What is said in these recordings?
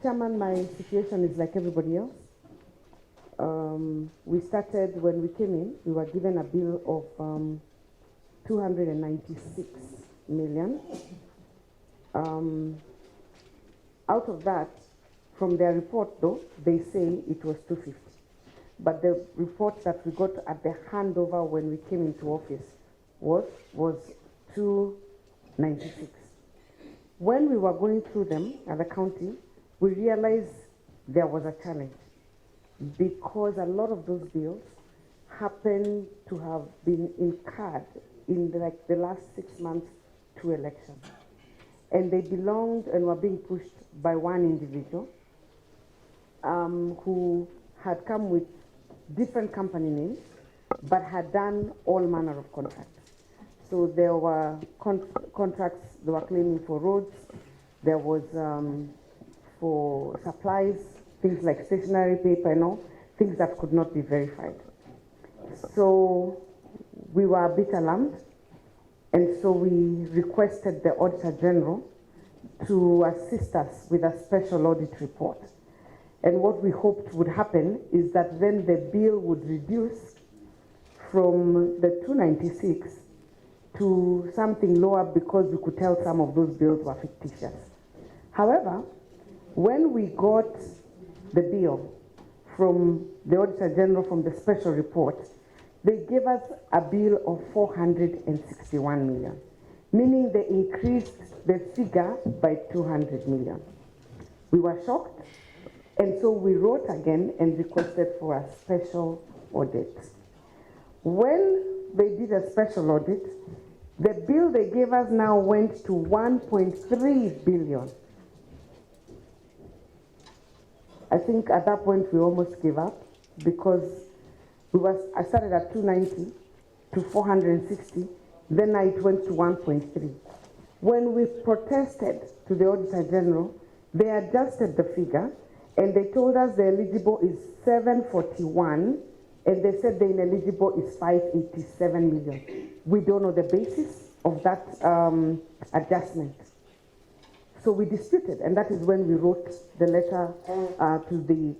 Chairman, my situation is like everybody else. We started, when we came in, we were given a bill of 296 million. Out of that, from their report though, they say it was 250. But the report that we got at the handover when we came into office was 296. When we were going through them at the county, we realized there was a challenge because a lot of those bills happen to have been incurred in the last 6 months to elections. And they belonged and were being pushed by one individual who had come with different company names, but had done all manner of contracts. So there were contracts they were claiming for roads, there was for supplies, things like stationery paper and all, things that could not be verified. So we were a bit alarmed, and so we requested the Auditor General to assist us with a special audit report. And what we hoped would happen is that then the bill would reduce from the 296 to something lower because we could tell some of those bills were fictitious. However, when we got the bill from the Auditor General from the special report, they gave us a bill of 461 million, meaning they increased the figure by 200 million. We were shocked, and so we wrote again and requested for a special audit. When they did a special audit, the bill they gave us now went to 1.3 billion. I think at that point we almost gave up because I started at 290 to 460, then it went to 1.3. When we protested to the Auditor General, they adjusted the figure and they told us the eligible is 741 and they said the ineligible is 587 million. We don't know the basis of that adjustment. So we disputed, and that is when we wrote the letter to the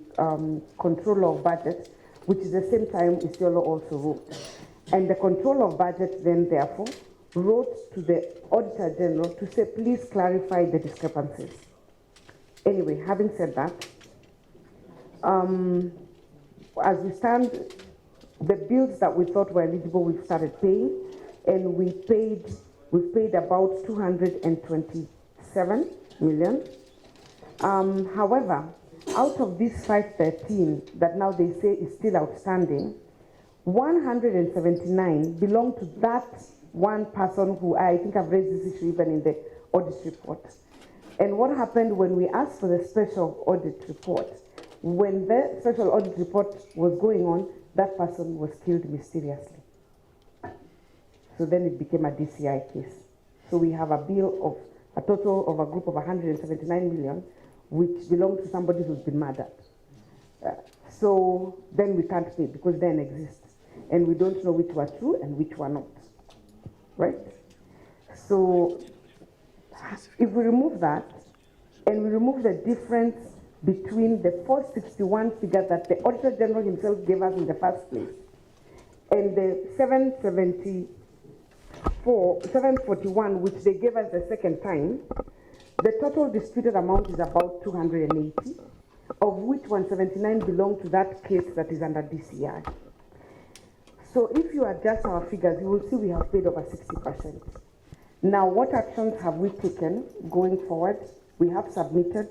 Controller of Budget, which is the same time Isiolo also wrote. And the Controller of Budget then therefore wrote to the Auditor General to say, please clarify the discrepancies. Anyway, having said that, as we stand, the bills that we thought were eligible, we've started paying, and we've paid about 227 million. However, out of this 513 that now they say is still outstanding, 179 belong to that one person who I think I've raised this issue even in the audit report. And what happened when we asked for the special audit report, when the special audit report was going on, that person was killed mysteriously. So then it became a DCI case. So we have a bill of a total of a group of 179 million, which belonged to somebody who's been murdered. So then we can't pay because they don't exist. And we don't know which were true and which were not, right? So if we remove that, and we remove the difference between the 461 figure that the Auditor General himself gave us in the first place, and the 741, which they gave us the second time, the total disputed amount is about 280, of which 179 belong to that case that is under DCI. So if you adjust our figures, you will see we have paid over 60%. Now, what actions have we taken going forward? We have submitted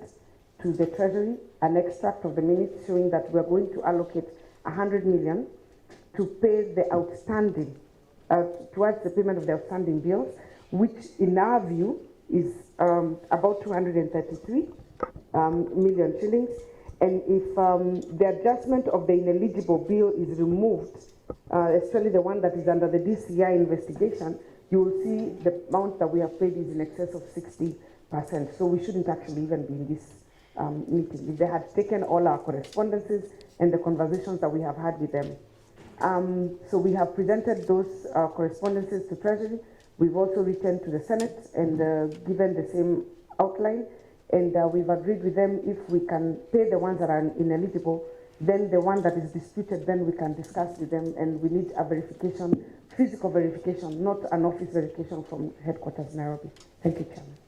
to the Treasury an extract of the minutes showing that we are going to allocate 100 million to pay the outstanding, towards the payment of the outstanding bills, which in our view is about 233 million shillings. And if the adjustment of the ineligible bill is removed, especially the one that is under the DCI investigation, you will see the amount that we have paid is in excess of 60%. So we shouldn't actually even be in this meeting. If they had taken all our correspondences and the conversations that we have had with them. So we have presented those correspondences to Treasury. We've also written to the Senate and given the same outline. And we've agreed with them if we can pay the ones that are ineligible, then the one that is disputed, then we can discuss with them, and we need a verification, physical verification, not an office verification from headquarters Nairobi. Thank you, Chairman.